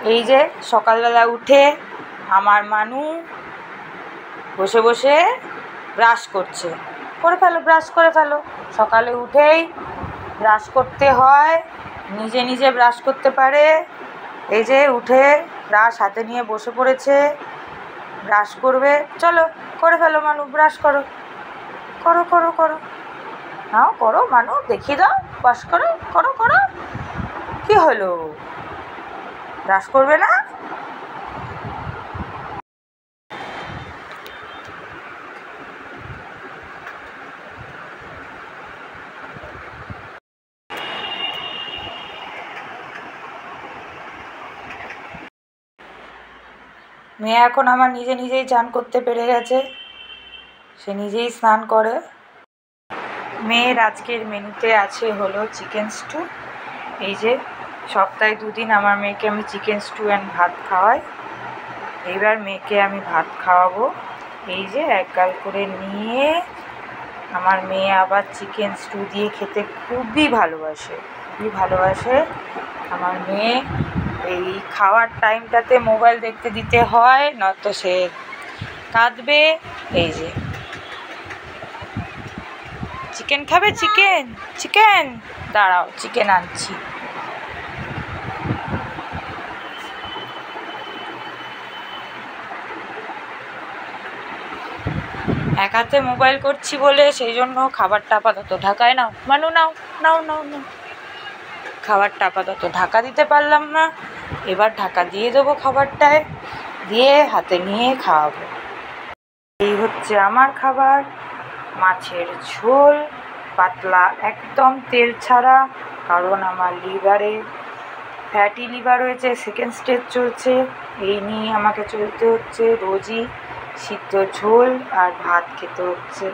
এই যে সকালবেলা উঠে আমার মানু বসে বসে ব্রাশ করছে। করে ফেলো, ব্রাশ করে ফেলো। সকালে উঠেই ব্রাশ করতে হয়, নিজে নিজে ব্রাশ করতে পারে। এই যে উঠে ব্রাশ হাতে নিয়ে বসে পড়েছে, ব্রাশ করবে। চলো করে ফেলো মানু, ব্রাশ করো, করো করো করো, নাও করো মানু, দেখিয়ে দাও, ব্রাশ করো করো করো। কী হলো, ব্রাশ করবে না? মেয়ে এখন আমার নিজে নিজেই চান করতে পেরে গেছে, সে নিজেই স্নান করে। মেয়ের আজকের মেনুতে আছে হলো চিকেন স্টু। এই যে সপ্তাহে 2 দিন আমার মেয়েকে আমি চিকেন স্টু অ্যান্ড ভাত খাওয়াই। এইবার মেয়েকে আমি ভাত খাওয়াবো। এই যে এক গাল করে নিয়ে, আমার মেয়ে আবার চিকেন স্টু দিয়ে খেতে খুবই ভালোবাসে, খুবই ভালোবাসে আমার মেয়ে। এই খাওয়ার টাইমটাতে মোবাইল দেখতে দিতে হয়, নয়তো সে কাঁদবে। এই যে চিকেন খাবে, চিকেন চিকেন, দাঁড়াও চিকেন আনছি। এক হাতে মোবাইল করছি বলে সেই জন্য খাবারটা আপাতত ঢাকায়, নাও মানু নাও নাও নাও নাও। খাবারটা আপাতত ঢাকা দিতে পারলাম না, এবার ঢাকা দিয়ে দেবো খাবারটায়, দিয়ে হাতে নিয়ে খাওয়াবো। এই হচ্ছে আমার খাবার, মাছের ঝোল পাতলা, একদম তেল ছাড়া, কারণ আমার লিভারে ফ্যাটি লিভার হয়েছে, সেকেন্ড স্টেজ চলছে। এই নিয়ে আমাকে চলতে হচ্ছে, রোজই সিদ্ধ ঝোল আর ভাত খেতে হচ্ছে।